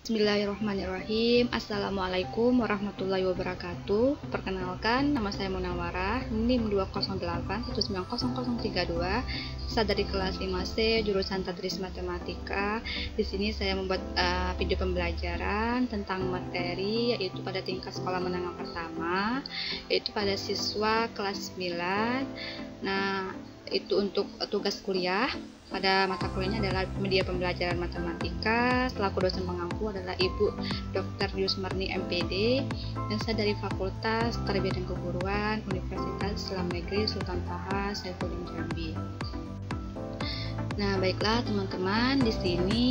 Bismillahirrahmanirrahim. Assalamualaikum warahmatullahi wabarakatuh. Perkenalkan, nama saya Munawarah, NIM 208190032, saya dari kelas 5C, jurusan Tadris Matematika. Di sini saya membuat video pembelajaran tentang materi yaitu pada tingkat sekolah menengah pertama, yaitu pada siswa kelas 9. Nah, itu untuk tugas kuliah. Pada mata kuliahnya adalah media pembelajaran matematika. Selaku dosen pengampu adalah Ibu Dr. Yusmarni MPD, dan saya dari Fakultas Tarbiyah dan Keguruan Universitas Islam Negeri Sultan Taha Saifuddin Jambi. Nah, baiklah teman-teman, di sini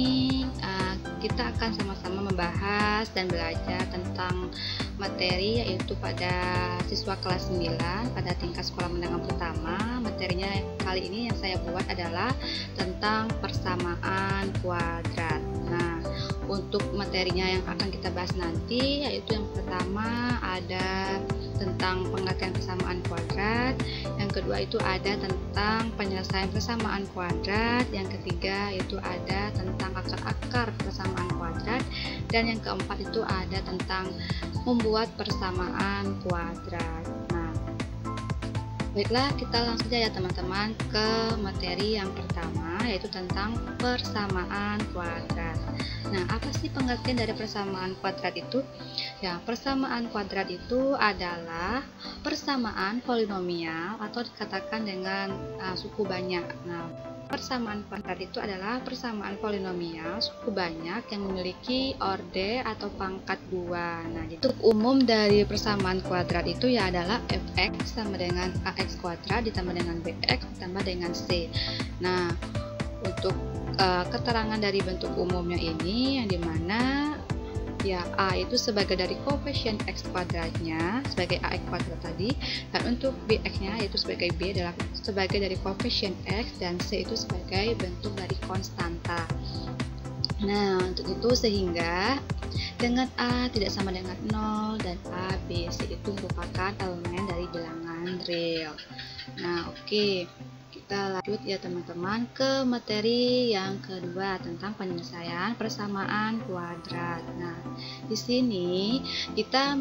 kita akan sama-sama membahas dan belajar tentang materi yaitu pada siswa kelas 9 pada tingkat sekolah menengah pertama. Materinya kali ini yang saya buat adalah tentang persamaan kuadrat. Nah, untuk materinya yang akan kita bahas nanti yaitu yang pertama ada tentang pengertian persamaan kuadrat, yang kedua itu ada tentang penyelesaian persamaan kuadrat, yang ketiga itu ada tentang akar-akar persamaan kuadrat, dan yang keempat itu ada tentang membuat persamaan kuadrat. Nah, baiklah, kita langsung saja ya teman-teman ke materi yang pertama yaitu tentang persamaan kuadrat. Nah, apa sih pengertian dari persamaan kuadrat itu? Ya, persamaan kuadrat itu adalah persamaan polinomial atau dikatakan dengan suku banyak. Nah, persamaan kuadrat itu adalah persamaan polinomial suku banyak yang memiliki orde atau pangkat 2. Nah, itu umum dari persamaan kuadrat itu ya adalah fx sama dengan ax kuadrat ditambah dengan bx ditambah dengan c. Nah, untuk keterangan dari bentuk umumnya ini yang dimana ya a itu sebagai dari koefisien x kuadratnya sebagai ax kuadrat tadi, dan untuk bx nya yaitu sebagai b adalah sebagai dari koefisien x, dan c itu sebagai bentuk dari konstanta. Nah, untuk itu sehingga dengan a tidak sama dengan 0 dan a, b, c itu merupakan elemen dari bilangan real. Nah, oke. Kita lanjut ya teman-teman ke materi yang kedua tentang penyelesaian persamaan kuadrat. Nah, di sini kita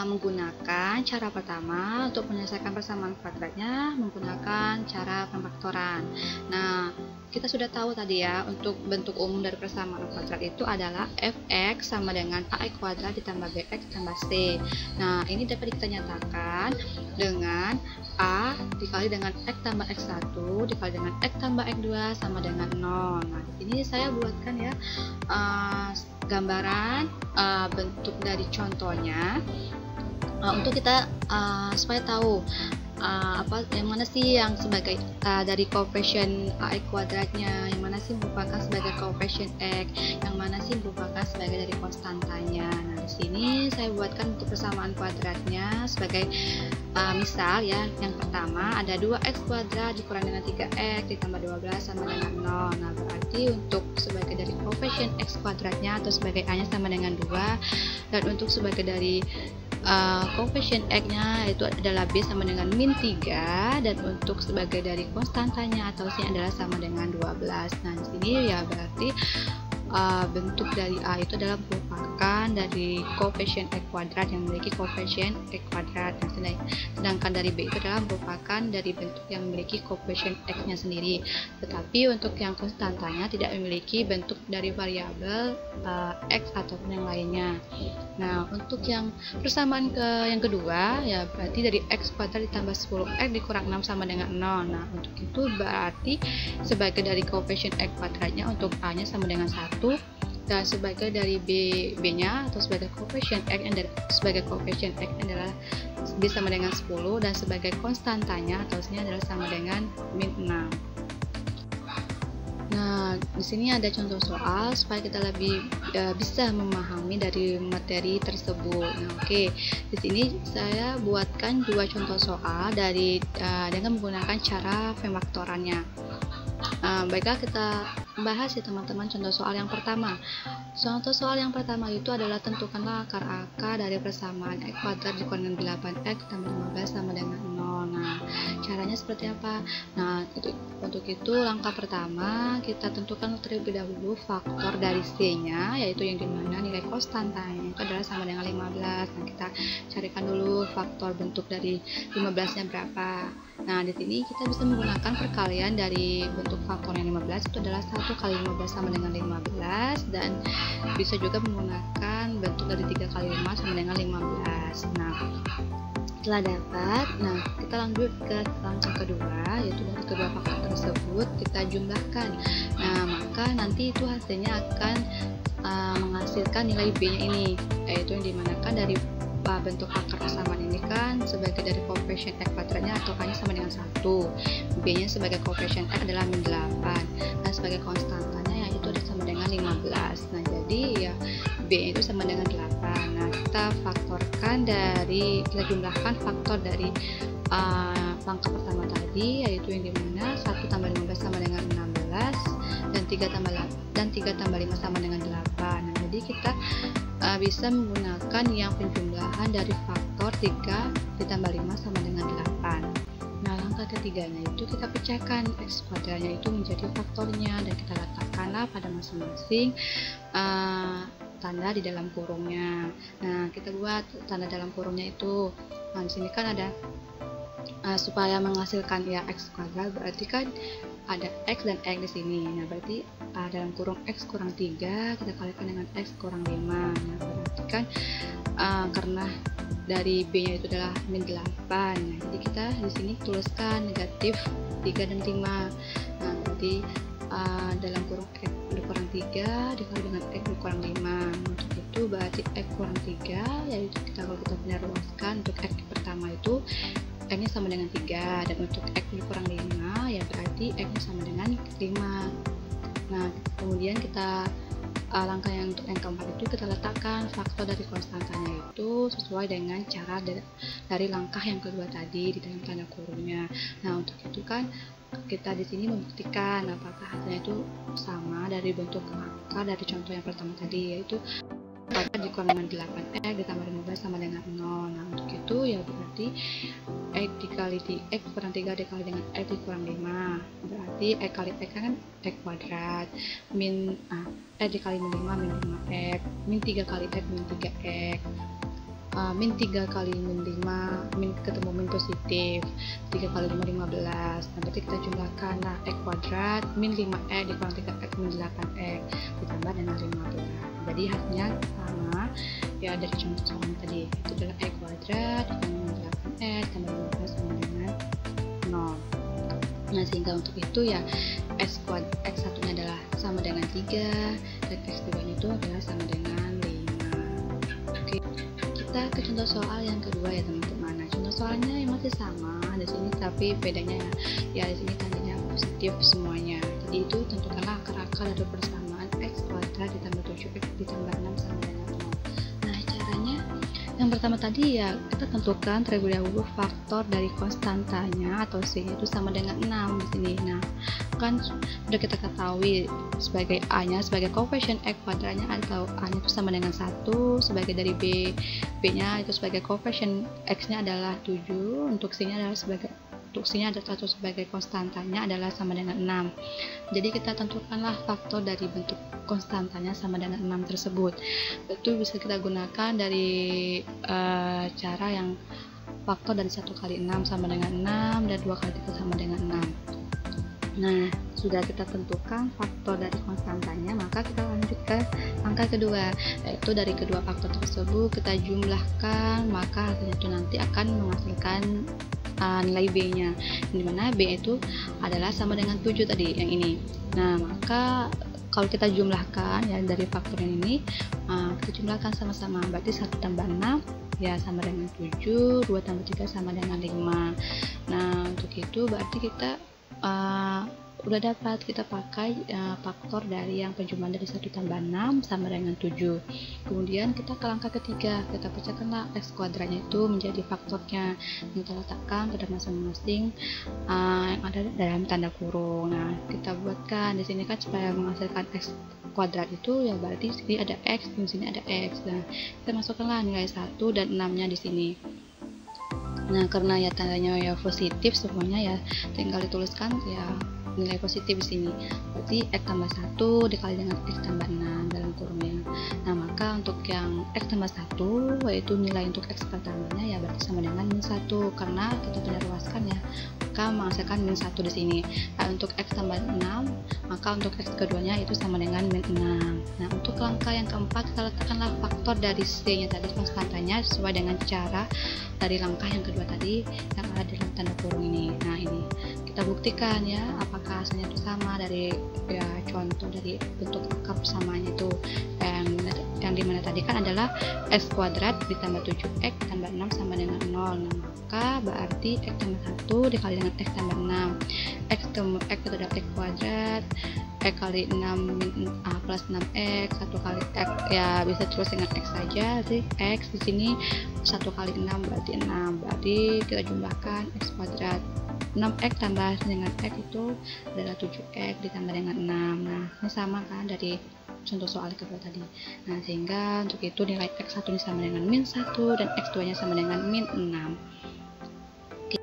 menggunakan cara pertama untuk menyelesaikan persamaan kuadratnya menggunakan cara pemfaktoran. Nah, kita sudah tahu tadi ya, untuk bentuk umum dari persamaan kuadrat itu adalah fx sama dengan ax kuadrat ditambah bx ditambah c. Nah, ini dapat kita nyatakan dengan a dikali dengan x tambah x1 dikali dengan x tambah x2 sama dengan 0. Nah, di sini saya buatkan ya gambaran bentuk dari contohnya untuk kita supaya tahu yang mana sih yang sebagai dari koefisien ax kuadratnya, yang mana sih merupakan sebagai koefisien x, yang mana sih merupakan sebagai dari konstantanya. Nah, di sini saya buatkan untuk persamaan kuadratnya sebagai misal ya, yang pertama ada 2x kuadrat dikurang dengan 3x ditambah 12 sama dengan 0. Nah, berarti untuk sebagai dari koefisien x kuadratnya atau sebagai a nya sama dengan 2, dan untuk sebagai dari koefisien x nya itu adalah b sama dengan min 3, dan untuk sebagai dari konstantanya atau c adalah sama dengan 12. Nah, di sini ya berarti bentuk dari a itu adalah merupakan dari koefisien x kuadrat yang memiliki koefisien x kuadrat, sedangkan dari b itu adalah merupakan dari bentuk yang memiliki koefisien x nya sendiri, tetapi untuk yang konstantanya tidak memiliki bentuk dari variabel x ataupun yang lainnya. Nah, untuk yang persamaan yang kedua ya berarti dari x kuadrat ditambah 10x dikurang 6 sama dengan 0. Nah, untuk itu berarti sebagai dari koefisien x kuadratnya untuk a nya sama dengan 1, dan sebagai dari b nya atau sebagai koefisien x sebagai koefisien x adalah b sama dengan 10, dan sebagai konstantanya atau c nya adalah sama dengan min 6. Nah, di sini ada contoh soal supaya kita lebih bisa memahami dari materi tersebut. Nah, oke. Di sini saya buatkan dua contoh soal dengan menggunakan cara pemfaktorannya. Baiklah, kita bahas ya teman-teman contoh soal yang pertama. Contoh soal yang pertama itu adalah tentukanlah akar-akar dari persamaan x kuadrat dikurang dengan 8x tambah 15 sama dengan 0. 0. Nah, caranya seperti apa? Nah, untuk itu langkah pertama kita tentukan terlebih dahulu faktor dari C-nya, yaitu yang dimana nilai konstantanya itu adalah sama dengan 15. Nah, kita carikan dulu faktor bentuk dari 15-nya berapa. Nah, di sini kita bisa menggunakan perkalian dari bentuk faktor yang 15 itu adalah 1 kali 15 sama dengan 15, dan bisa juga menggunakan bentuk dari 3 kali 5 sama dengan 15. Nah, setelah dapat, kita lanjut ke langkah kedua, yaitu dari kedua faktor tersebut kita jumlahkan. Nah, maka nanti itu hasilnya akan menghasilkan nilai B-nya ini, yaitu yang dimanakan dari bentuk akar persamaan ini kan sebagai dari koefisien X kuadratnya atau A-nya sama dengan 1, B-nya sebagai koefisien X adalah min 8, dan sebagai konstantanya yaitu ada sama dengan 15. Nah, jadi ya B itu sama dengan 8. Nah, kita faktorkan dari, kita jumlahkan faktor dari langkah pertama tadi, yaitu yang dimana 1 tambah 15 sama dengan 16, dan 3 tambah 5 sama dengan 8. Nah, jadi kita bisa menggunakan yang penjumlahan dari faktor 3 ditambah 5 sama dengan 8. Nah, langkah ketiganya itu kita pecahkan X kuadratnya itu menjadi faktornya, dan kita letakkanlah pada masing-masing tanda di dalam kurungnya. Nah, kita buat tanda dalam kurungnya itu. Nah, di sini kan ada supaya menghasilkan ya X kuadrat, berarti kan ada X dan X di sini. Nah, berarti dalam kurung X kurang 3 kita kalikan dengan X kurang 5. Nah, berarti kan karena dari B-nya itu adalah min 8. Nah, jadi kita di sini tuliskan negatif 3 dan 5. Nah, berarti dalam kurung X dikurang 3 dikali dengan X dikurang 5. Untuk itu berarti X kurang 3, yaitu kalau kita benar luaskan untuk X pertama itu X-nya sama dengan 3, dan untuk X dikurang 5 ya berarti X-nya sama dengan 5. Nah, kemudian kita langkah yang untuk yang keempat itu kita letakkan faktor dari konstantanya itu sesuai dengan cara dari langkah yang kedua tadi di dalam tanda kurungnya. Nah, untuk itu kan kita di sini membuktikan apakah hasilnya itu sama dari bentuk akar dari contoh yang pertama tadi, yaitu 4 dikurang dengan 8X ditambah 15 sama dengan 0. Nah, untuk itu ya berarti X dikali X kurang 3 dikali dengan X dikurang 5, berarti X kali X kan X kuadrat, min X dikali min 5 min 5X, min 3 kali X min 3X, min 3 kali min 5, min ketemu min positif, 3 kali 5 15. Nah, berarti kita jumlahkan X kuadrat min 5X dikurang 3X min 8X ditambah dengan 15. Jadi hasilnya sama ya dari contoh soalnya tadi, itu adalah X kuadrat ditambah 8X tambah 15 sama dengan 0. Nah, sehingga untuk itu ya X satunya adalah sama dengan 3, dan X duanya itu adalah sama dengan 5. Oke, kita ke contoh soal yang kedua ya teman-teman. Nah, contoh soalnya yang masih sama di sini, tapi bedanya ya di sini tandanya positif semuanya. Jadi itu tentukanlah akar-akar dari persamaan X kuadrat ditambah 7X ditambah 6 sama dengan 0. Nah, caranya yang pertama tadi ya kita tentukan terlebih dahulu faktor dari konstantanya atau C itu sama dengan 6 di sini. Nah, kan sudah kita ketahui sebagai A-nya sebagai koefisien X kuadratnya atau A-nya itu sama dengan 1, sebagai dari B-nya itu sebagai koefisien X-nya adalah 7, untuk C-nya adalah sebagai konstantanya adalah sama dengan 6. Jadi kita tentukanlah faktor dari bentuk konstantanya sama dengan 6 tersebut. Itu bisa kita gunakan dari cara yang faktor dari 1 kali 6 sama dengan 6 dan 2 kali 3 sama dengan 6. Nah, sudah kita tentukan faktor dari konstantanya, maka kita lanjut ke angka kedua, yaitu dari kedua faktor tersebut kita jumlahkan, maka hasilnya itu nanti akan menghasilkan nilai B-nya, dimana B itu adalah sama dengan 7 tadi yang ini. Nah, maka kalau kita jumlahkan ya dari faktor yang ini, kita jumlahkan sama-sama, berarti 1 tambah 6 ya sama dengan 7, 2 tambah 3 sama dengan 5. Nah, untuk itu berarti kita udah dapat, kita pakai faktor dari yang penjumlahan dari 1 tambah 6 sama dengan 7. Kemudian kita ke langkah ketiga, kita pecahkanlah X kuadratnya itu menjadi faktornya, kita letakkan pada masing-masing yang ada dalam tanda kurung. Nah, kita buatkan di sini kan supaya menghasilkan X kuadrat itu ya berarti di sini ada X, di sini ada X. Nah, kita masukkanlah nilai 1 dan 6 nya di sini. Nah, karena ya tandanya ya positif semuanya ya tinggal dituliskan ya nilai positif di sini. Berarti X tambah 1 dikali dengan X tambah 6 dalam kurungnya. Nah, maka untuk yang X tambah 1 yaitu nilai untuk X pertamanya ya berarti sama dengan min 1 karena kita tidak luaskan ya. Maka menghasilkan min 1 di sini. Nah, untuk X tambah 6 maka untuk X keduanya itu sama dengan min 6. Nah, untuk langkah yang keempat kita letakkanlah faktor dari C nya tadi konstantanya sesuai dengan cara dari langkah yang kedua tadi yang ada di dalam tanda kurung ini. Nah, ini kita buktikan ya apakah hasilnya itu sama dari ya contoh dari bentuk angka persamanya itu yang dimana tadi kan adalah X kuadrat ditambah 7X tambah 6 sama dengan 0. Nah, maka berarti X tambah 1 dikali dengan X tambah 6. X itu adalah X kuadrat, X kali 6 plus 6X, 1 kali X ya bisa terus dengan X saja sih. X di sini 1 kali 6 berarti 6, berarti kita jumlahkan X kuadrat 6X tambah dengan X itu adalah 7X ditambah dengan 6. Nah, ini sama kan dari contoh soal kedua tadi. Nah, sehingga untuk itu nilai X1 ini sama dengan min 1 dan X2 nya sama dengan min 6. Oke.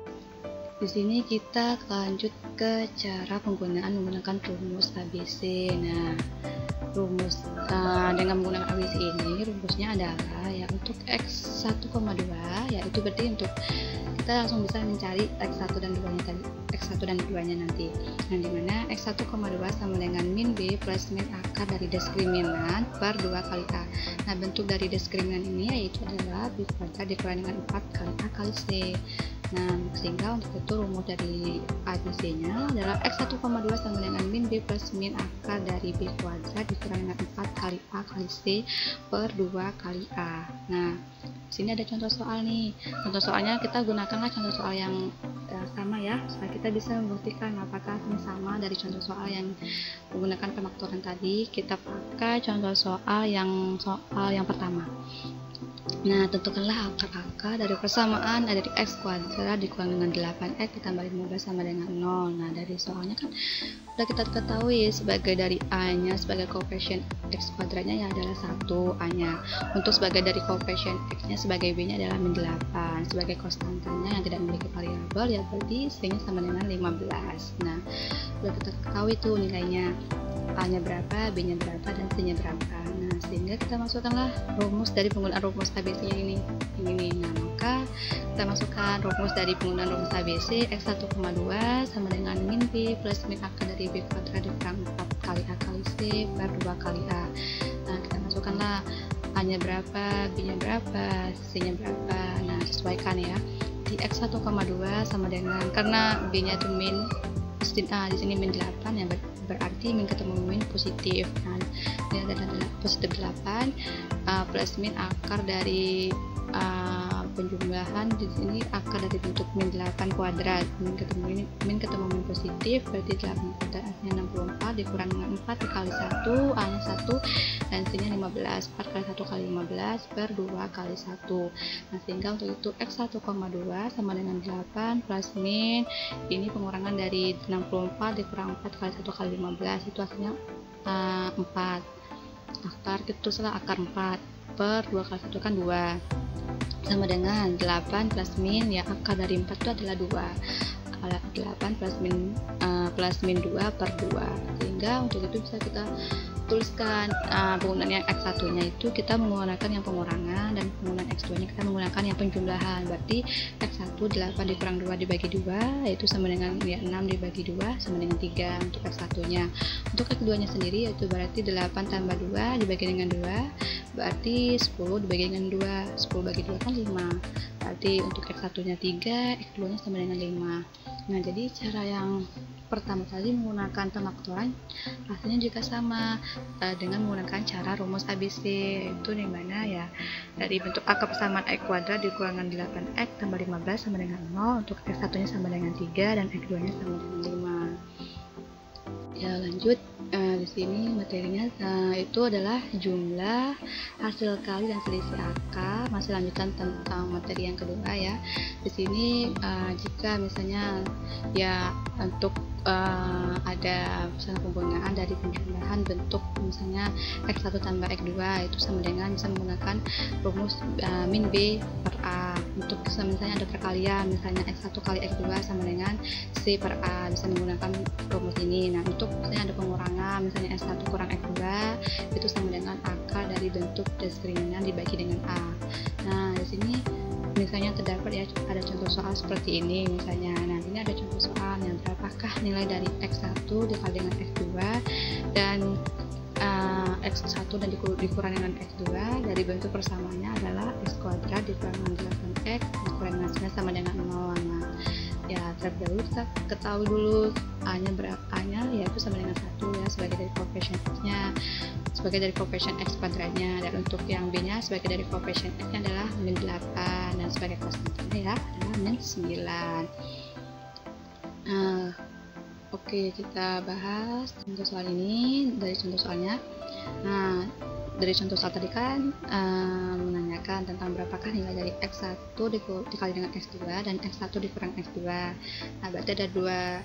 Di sini kita lanjut ke cara menggunakan rumus ABC. Nah, rumus dengan menggunakan ABC ini rumusnya adalah ya untuk X1,2 yaitu berarti untuk kita langsung bisa mencari X1 dan 2 nya tadi, X1 dan 2 nya nanti. Nah, dimana X1,2 sama dengan min B plus min akar dari diskriminan per 2 kali A. Nah, bentuk dari diskriminan ini yaitu adalah B kuadrat dikurangi dengan 4 kali A kali C. Nah, sehingga untuk itu rumus dari ABC nya adalah X1,2 sama dengan min B plus min akar dari B kuadrat dikurangi dengan 4 kali A kali C per 2 kali A. Nah, sini ada contoh soal nih. Contoh soalnya kita gunakanlah contoh soal yang sama ya, supaya kita bisa membuktikan apakah ini sama dari contoh soal yang menggunakan pemaktoran tadi. Kita pakai contoh soal yang pertama. Nah, tentukanlah akar-akar dari persamaan dari X kuadrat dikurangi dengan 8X ditambah 15 sama dengan 0. Nah, dari soalnya kan udah kita ketahui sebagai dari A-nya sebagai koefisien X kuadratnya ya adalah 1 A-nya. Untuk sebagai dari koefisien X-nya sebagai B-nya adalah min 8. Sebagai konstantanya yang tidak memiliki variabel ya berarti C-nya sama dengan 15. Nah, udah kita ketahui tuh nilainya. A-nya berapa, B-nya berapa, dan C-nya berapa. Nah, sehingga kita masukkanlah rumus dari penggunaan rumus ABC ini. Nah, maka kita masukkan rumus dari penggunaan rumus ABC X1,2 sama dengan min B plus min akar dari B kuadrat dikurangi 4 kali A kali C per 2 kali A. Nah, kita masukkanlah A-nya berapa, B-nya berapa, C-nya berapa. Nah, sesuaikan ya. Di X1,2 sama dengan, karena B-nya itu min, di sini min 8 ya, berarti min ketemu min positif. Nah, ini adalah positif 8 plus min akar dari penjumlahan di sini akar dari bentuk min 8 kuadrat. Min ketemu min positif berarti 8 kuadrat A-nya 64 dikurang dengan 4 dikali 1, A-nya 1 dan C-nya 15. 4 kali 1 kali 15 per 2 kali 1. Nah, sehingga untuk itu X1,2 sama dengan 8 plus min ini pengurangan dari 64 dikurang 4 kali 1 kali 15 itu hasilnya 4. Akar itu salah akar 4 per 2 kali 1 kan 2 sama dengan 8 plus min ya akar dari 4 itu adalah 2. 8 plus min 2 per 2, sehingga untuk itu bisa kita tuliskan penggunaan yang X1 nya itu kita menggunakan yang pengurangan dan penggunaan X2 nya kita menggunakan yang penjumlahan. Berarti X1 8 dikurang 2 dibagi 2 yaitu sama dengan ya, 6 dibagi 2 sama dengan 3 untuk X1 nya. Untuk X2 nya sendiri yaitu berarti 8 tambah 2 dibagi dengan 2 berarti 10 dibagi dengan 2, 10 bagi 2 kan 5. Berarti untuk X1 nya 3, X2 nya sama dengan 5. Nah, jadi cara yang pertama tadi menggunakan pemaktoran hasilnya juga sama dengan menggunakan cara rumus ABC, yaitu dimana ya dari bentuk akar persamaan X kuadrat dikurangkan 8X tambah 15 sama dengan 0. Untuk X1 nya sama dengan 3 dan X2 nya sama dengan 5. Ya, lanjut. Di sini materinya itu adalah jumlah, hasil kali dan selisih akar. Masih lanjutan tentang materi yang kedua ya. Di sini jika misalnya ya untuk ada misalnya penggunaan dari penjumlahan bentuk misalnya X1 tambah X2 itu sama dengan bisa menggunakan rumus min B per A. Untuk misalnya ada perkalian misalnya X1 kali X2 sama dengan C per A, bisa menggunakan rumus ini. Nah, untuk misalnya ada pengurangan misalnya S1 kurang X2 itu sama dengan akar dari bentuk diskriminan dibagi dengan A. Nah, di sini misalnya terdapat ya ada contoh soal seperti ini misalnya. Nah, ini ada contoh soal yang berapakah nilai dari X1 dikali dengan X2 dan X1 dan dikurang dengan X2 dari bentuk persamaannya adalah X kuadrat dikurang dengan 8X dikurang dengan 9 sama dengan 0. Nah, ya terlebih dahulu kita ketahui dulu A-nya berapa-nya, yaitu sama dengan 1 ya sebagai dari koefisien X-nya, sebagai dari koefisien X kuadratnya, dan untuk yang B-nya sebagai dari koefisien X-nya adalah min 8 dan sebagai konstantanya ya adalah min 9. Oke, kita bahas contoh soal ini dari contoh soalnya. Nah, dari contoh soal tadi kan menanyakan tentang berapakah nilai dari X1 dikali dengan X2 dan X1 dikurang X2. Nah, berarti ada dua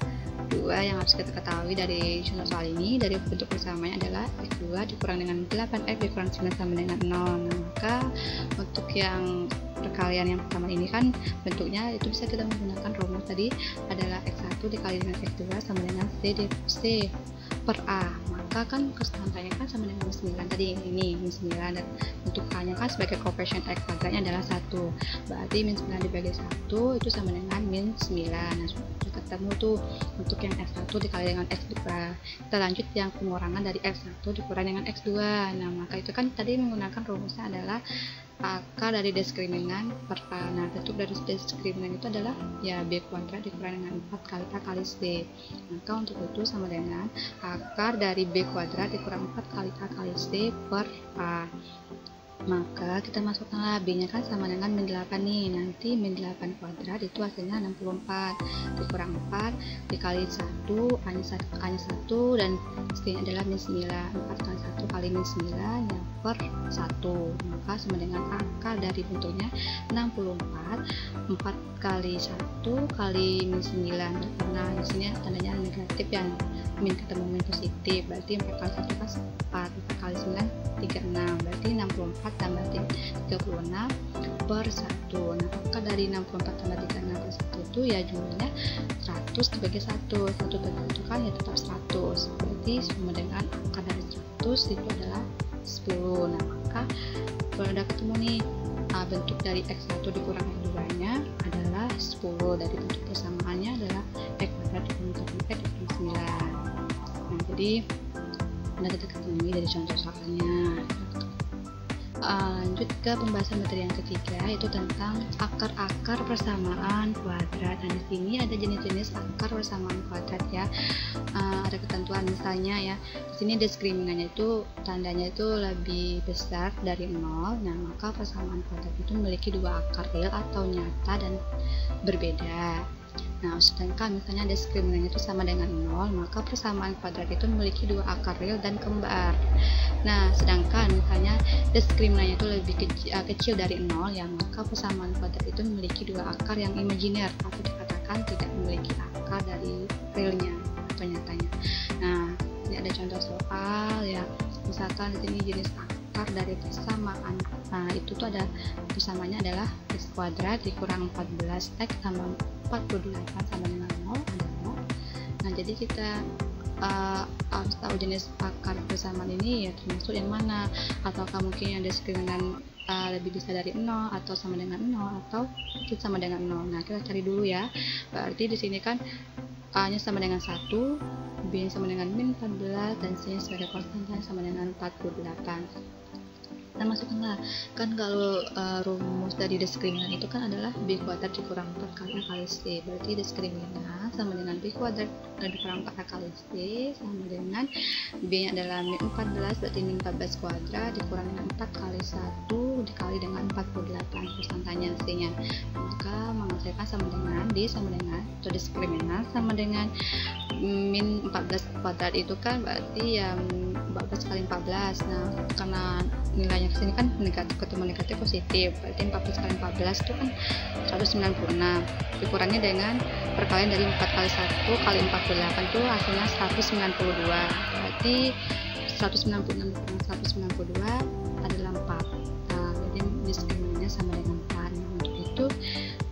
yang harus kita ketahui dari contoh soal ini. Dari bentuk persamanya adalah X2 dikurang dengan 8X dikurang 9 sama dengan 0. Nah, maka untuk yang perkalian yang pertama ini kan bentuknya itu bisa kita menggunakan rumus tadi adalah X1 dikali dengan X2 sama dengan C per A. Maka kan konstantanya kan sama dengan min 9 tadi, ini min 9, dan untuk A-nya kan sebagai koefisien X kuadratnya adalah 1. Berarti min 9 dibagi 1 itu sama dengan min 9. Nah, sudah ketemu tuh untuk yang X1 dikali dengan X2. Kita lanjut yang pengurangan dari X1 dikurang dengan X2. Nah, maka itu kan tadi menggunakan rumusnya adalah akar dari diskriminan per A. Nah, bentuk dari diskriminan itu adalah ya B kuadrat dikurang dengan 4 kali A kali C. Maka untuk itu sama dengan akar dari B kuadrat dikurang 4 kali A kali C per A. Maka kita masukkanlah B-nya kan sama dengan min 8 nih. Nanti min 8 kuadrat itu hasilnya 64 dikurang 4 dikali 1 A-nya 1 dan C-nya adalah min 9. 4 kali 1 kali min 9 ya per 1. Maka sama dengan akar dari bentuknya 64 4 kali 1 kali min 9. Karena di sini tandanya negatif ya, min ketemu min positif, berarti 4 kali 1 kan 4 kali 9 36, berarti 64 tambah 36 per 1. Nah, akar dari 64 tambah 36 per 1 itu ya jumlahnya 100 dibagi 1 bagi 1 kan ya tetap 100, berarti sama dengan akar dari 100 itu adalah 10. Nah, maka kalau udah ketemu nih bentuk dari X1 dikurang X2 nya adalah 10, dari bentuk persamaannya adalah X kuadrat dikurang X dikurang 9. Nah, jadi udah kita ketemu dari contoh soalnya. Lanjut ke pembahasan materi yang ketiga, yaitu tentang akar-akar persamaan kuadrat. Nah, di sini ada jenis-jenis akar persamaan kuadrat ya. Ada ketentuan misalnya ya. Di sini diskriminannya itu tandanya itu lebih besar dari 0. Nah, maka persamaan kuadrat itu memiliki dua akar real atau nyata dan berbeda. Nah, sedangkan misalnya diskriminannya itu sama dengan 0, maka persamaan kuadrat itu memiliki dua akar real dan kembar. Nah, sedangkan misalnya diskriminannya itu lebih kecil dari 0, ya maka persamaan kuadrat itu memiliki dua akar yang imajiner atau dikatakan tidak memiliki akar dari realnya atau nyatanya. Nah, ini ada contoh soal ya. Misalkan di sini jenis akar dari persamaan. Nah, itu tuh ada persamaannya adalah X kuadrat dikurang 14X tambah 48 sama dengan 0 adalah. Nah, jadi kita harus tahu jenis akar persamaan ini ya termasuk yang mana, ataukah mungkin yang diskriminan lebih besar dari 0 atau sama dengan 0 atau sama dengan 0. Nah, kita cari dulu ya. Berarti di sini kan A-nya sama dengan 1, B-nya sama dengan min 14 dan C-nya sebagai konstanta sama dengan 48. Kita masukkanlah, kan kalau rumus dari diskriminan itu kan adalah B kuadrat dikurang 4 kali A kali C, berarti diskriminan sama dengan B kuadrat dikurang 4 A kali C sama dengan B nya adalah min 14, berarti min 14 kuadrat dikurang dengan 4 kali 1 dikali dengan 48 persentasenya hasilnya, maka menghasilkan sama dengan atau diskriminant sama dengan min 14 kuadrat. Itu kan berarti yang 14 kali 14. Nah, karena nilainya kesini kan negatif ketemu negatif positif, berarti 14 kali 14 itu kan 196, dikurangi dengan perkalian dari 4 kali 1 kali 48 itu hasilnya 192, berarti 196 kurang 192 adalah 4. Nah, jadi diskriminannya sama dengan 4. Nah, untuk itu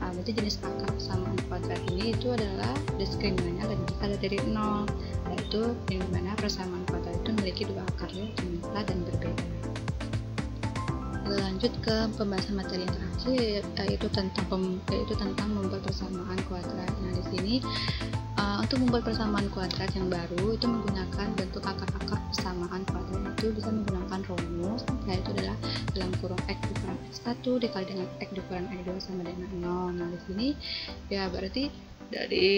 berarti jenis akar persamaan kuadrat ini itu adalah diskriminannya ada dari 0, yaitu yang dimana persamaan kuadrat itu memiliki dua akar yaitu nyata dan berbeda. Lanjut ke pembahasan materi yang terakhir, yaitu tentang membuat persamaan kuadrat. Nah, di sini untuk membuat persamaan kuadrat yang baru itu menggunakan bentuk akar-akar persamaan kuadrat, itu bisa menggunakan rumus, yaitu adalah dalam kurung x dikurang x1 dikali dengan x dikurang x2 sama dengan 0. Nah, di sini ya berarti dari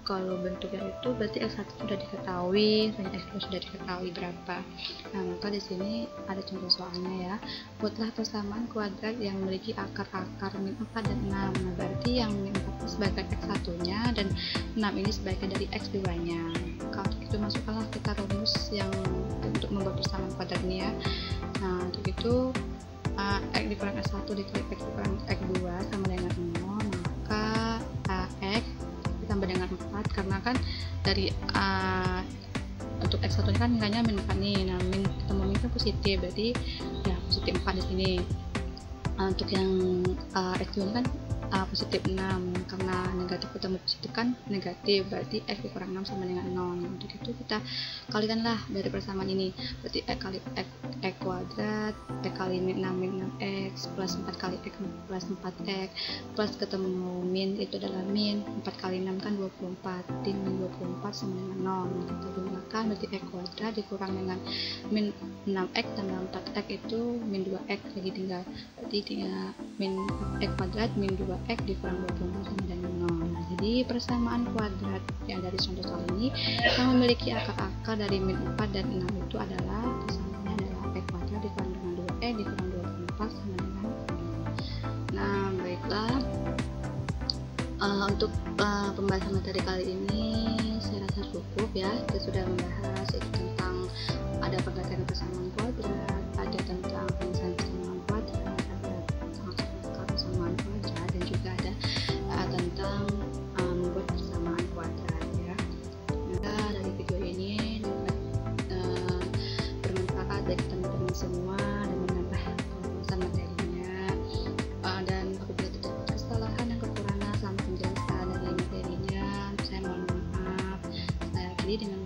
kalau bentuknya itu berarti x1 sudah diketahui dan x2 sudah diketahui berapa. Nah, maka di sini ada contoh soalnya ya. Buatlah persamaan kuadrat yang memiliki akar-akar min 4 dan 6. Nah, berarti yang min 4 sebagai x1-nya dan 6 ini sebagai dari x2-nya. Kalau itu masukkanlah kita rumus yang untuk membuat persamaan kuadrat ini ya. Nah, untuk itu x dikurang x1 dikali x dikurang x2 sama dengan 0, maka x ditambah dengan 4 karena kan dari untuk x1 ini kan nilainya min 4 nih. Nah, min ketemu min kan positif, berarti ya positif 4 di sini. Untuk yang x2 ini kan positif 6, karena negatif ketemu positif kan negatif, berarti x dikurang 6 sama dengan 0. Nah, untuk itu kita kalikanlah dari persamaan ini, berarti x kali x kuadrat x kali min 6x plus 4 kali x plus 4x plus ketemu min itu adalah min 4 kali 6 kan 24, di min 24 sama dengan 0. Nah, kita gunakan berarti x kuadrat dikurang dengan min 6x tambah 4x itu min 2x, lagi tinggal berarti tinggal min x kuadrat min 2x dikurang 24 sama dengan 0. Nah, jadi persamaan kuadrat yang dari contoh soal ini yang memiliki akar-akar dari min 4 dan 6 itu adalah persamaannya adalah x kuadrat dikurang dengan 2x dikurang 24 sama dengan 0. Nah, baiklah, untuk pembahasan materi kali ini saya rasa cukup ya. Kita sudah membahas itu tentang ada pengertian persamaan kuadrat, ada tentang penyelesaian persamaan kuadrat, ada tentang persamaan kuadrat, dan juga ada tentang membuat persamaan kuadrat ya. Nah, dari video ini dapat bermanfaat bagi teman-teman semua dan menambah pembahasan materinya. Dan apabila terdapat kesalahan dan kekurangan selama penjelasan dari materinya, saya mohon maaf. Saya akhiri dengan